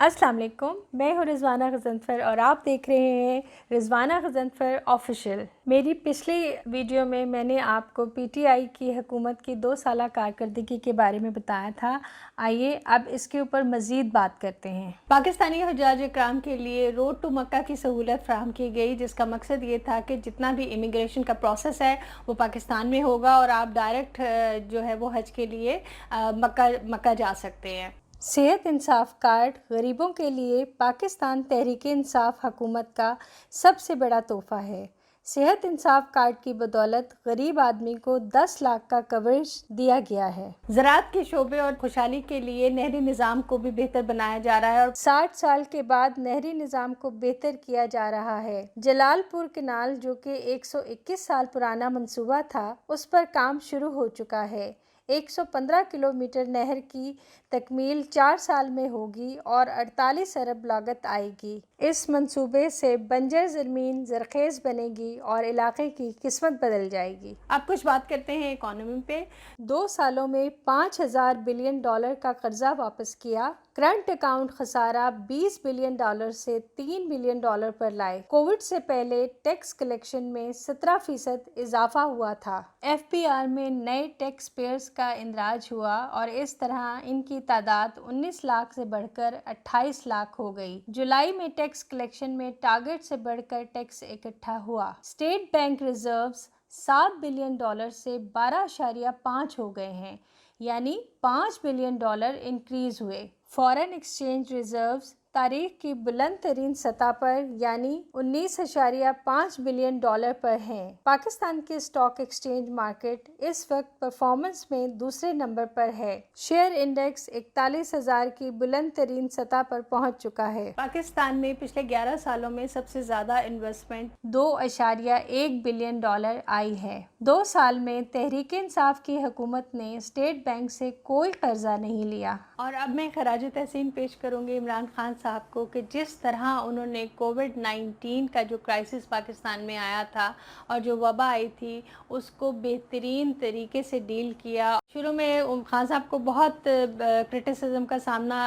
अस्सलाम वालेकुम, मैं हूँ रिजवाना गज़नफ़र और आप देख रहे हैं रिजवाना गज़नफ़र ऑफिशियल। मेरी पिछली वीडियो में मैंने आपको पीटीआई की हुकूमत की 2 साला कारकर्दगी के बारे में बताया था। आइए अब इसके ऊपर मज़ीद बात करते हैं। पाकिस्तानी हुज्जाज इकराम के लिए रोड टू मक्का की सहूलत फ़राहम की गई, जिसका मकसद ये था कि जितना भी इमिग्रेशन का प्रोसेस है वो पाकिस्तान में होगा और आप डायरेक्ट जो है वो हज के लिए मक्का जा सकते हैं। सेहत इंसाफ कार्ड गरीबों के लिए पाकिस्तान तहरीक इंसाफ हुकूमत का सबसे बड़ा तोहफ़ा है। सेहत इंसाफ कार्ड की बदौलत गरीब आदमी को 10 लाख का कवरेज दिया गया है। ज़राअत के शोबे और खुशहाली के लिए नहरी निज़ाम को भी बेहतर बनाया जा रहा है और 60 साल के बाद नहरी निज़ाम को बेहतर किया जा रहा है। जलालपुर कैनाल, जो कि 121 साल पुराना मंसूबा था, उस पर काम शुरू हो चुका है। 115 किलोमीटर नहर की तकमील 4 साल में होगी और 48 अरब लागत आएगी। इस मंसूबे से बंजर ज़मीन ज़रख़ेज़ बनेगी और इलाके की किस्मत बदल जाएगी। अब कुछ बात करते हैं इकॉनमी पे। 2 सालों में $5000 बिलियन का कर्जा वापस किया। करंट अकाउंट खसारा $20 बिलियन से $3 बिलियन पर लाए। कोविड से पहले टैक्स कलेक्शन में 17% इजाफा हुआ था। FPR में नए टैक्स पेयर्स का इंदराज हुआ और इस तरह इनकी तादाद 19 लाख से बढ़कर 28 लाख हो गई। जुलाई में टैक्स कलेक्शन में टारगेट से बढ़कर टैक्स इकट्ठा हुआ। स्टेट बैंक रिजर्व्स $7 बिलियन से 12.5 हो गए हैं, यानी $5 बिलियन इंक्रीज हुए। फॉरेन एक्सचेंज रिजर्व्स तारीख की बुलंद तरीन सतह पर यानी $19.5 बिलियन पर हैं। पाकिस्तान के स्टॉक एक्सचेंज मार्केट इस वक्त परफॉर्मेंस में दूसरे नंबर पर है। शेयर इंडेक्स 41,000 की बुलंद तरीन सतह पर पहुंच चुका है। पाकिस्तान में पिछले 11 सालों में सबसे ज्यादा इन्वेस्टमेंट $2.1 बिलियन आई है। 2 साल में तहरीक इंसाफ की हुकूमत ने स्टेट बैंक से कोई कर्जा नहीं लिया। और अब मैं खराज तहसीन पेश करूंगी इमरान खान साहब को कि जिस तरह उन्होंने कोविड-19 का जो क्राइसिस पाकिस्तान में आया था और जो वबा आई थी उसको बेहतरीन तरीके से डील किया। शुरू में खान साहब को बहुत क्रिटिसिज्म का सामना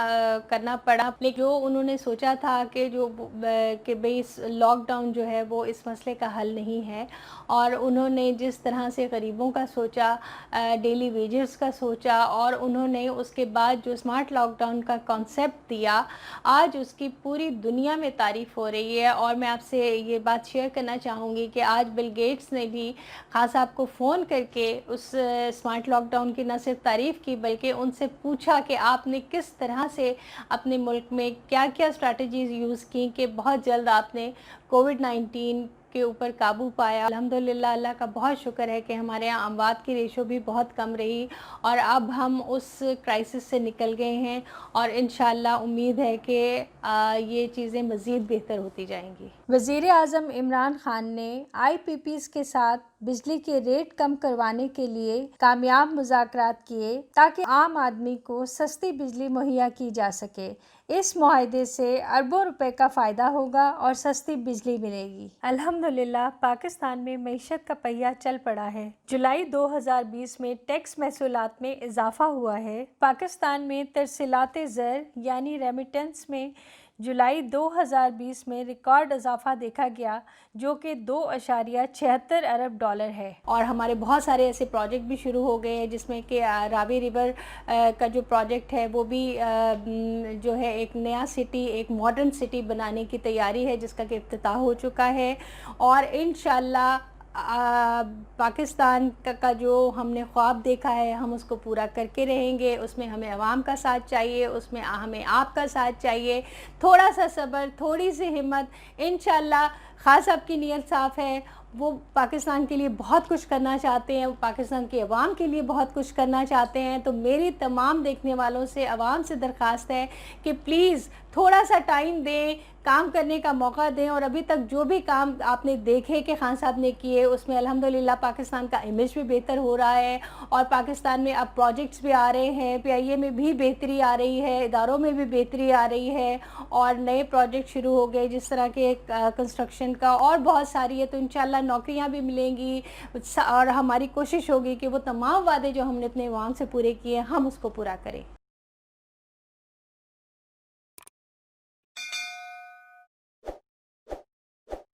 करना पड़ा, लेकिन जो उन्होंने सोचा था कि भाई लॉकडाउन जो है वो इस मसले का हल नहीं है, और उन्होंने जिस तरह से गरीबों का सोचा, डेली वेजेस का सोचा, और उन्होंने उसके बाद जो स्मार्ट लॉकडाउन का कॉन्सेप्ट दिया, आज उसकी पूरी दुनिया में तारीफ़ हो रही है। और मैं आपसे ये बात शेयर करना चाहूँगी कि आज बिल गेट्स ने भी खान साहब को फ़ोन करके उस स्मार्ट लॉकडाउन की न सिर्फ तारीफ़ की बल्कि उनसे पूछा कि आपने किस तरह से अपने मुल्क में क्या क्या स्ट्रैटेजीज़ यूज़ की कि बहुत जल्द आपने कोविड-19 के ऊपर काबू पाया। अल्हम्दुलिल्लाह, अल्लाह का बहुत शुक्र है कि हमारे यहाँ अमवात की रेशो भी बहुत कम रही और अब हम उस क्राइसिस से निकल गए हैं और इंशाअल्लाह उम्मीद है कि ये चीज़ें मज़ीद बेहतर होती जाएंगी। वज़ीर आज़म इमरान खान ने IPPs के साथ बिजली के रेट कम करवाने के लिए कामयाब मुज़ाकरात किए ताकि आम आदमी को सस्ती बिजली मुहैया की जा सके। इस मुआहदे से अरबों रुपए का फ़ायदा होगा और सस्ती बिजली मिलेगी। अल्हम्दुलिल्लाह, पाकिस्तान में मईशत का पहिया चल पड़ा है। जुलाई 2020 में टैक्स महसूलात में इजाफा हुआ है। पाकिस्तान में तरसीलात ज़र यानी रेमिटेंस में जुलाई 2020 में रिकॉर्ड इजाफा देखा गया, जो कि $2.76 अरब है। और हमारे बहुत सारे ऐसे प्रोजेक्ट भी शुरू हो गए हैं, जिसमें कि रावी रिवर का जो प्रोजेक्ट है वो भी जो है एक नया सिटी, एक मॉडर्न सिटी बनाने की तैयारी है, जिसका कि इफ्तिताह हो चुका है। और इंशाअल्लाह पाकिस्तान का जो हमने ख्वाब देखा है हम उसको पूरा करके रहेंगे। उसमें हमें आवाम का साथ चाहिए, उसमें हमें आपका साथ चाहिए, थोड़ा सा सब्र, थोड़ी सी हिम्मत। इंशाअल्लाह खान साहब की नीयत साफ़ है, वो पाकिस्तान के लिए बहुत कुछ करना चाहते हैं, वो पाकिस्तान के अवाम के लिए बहुत कुछ करना चाहते हैं। तो मेरी तमाम देखने वालों से, अवाम से दरख्वास्त है कि प्लीज़ थोड़ा सा टाइम दें, काम करने का मौका दें। और अभी तक जो भी काम आपने देखे कि खान साहब ने किए, उसमें अल्हम्दुलिल्लाह पाकिस्तान का इमेज भी बेहतर हो रहा है और पाकिस्तान में अब प्रोजेक्ट्स भी आ रहे हैं, PIA में भी बेहतरी आ रही है, इदारों में भी बेहतरी आ रही है और नए प्रोजेक्ट शुरू हो गए जिस तरह के कंस्ट्रक्शन का, और बहुत सारी है। तो इंशाअल्लाह नौकरियां भी मिलेंगी और हमारी कोशिश होगी कि वो तमाम वादे जो हमने अपने अवाम से पूरे किए हम उसको पूरा करें।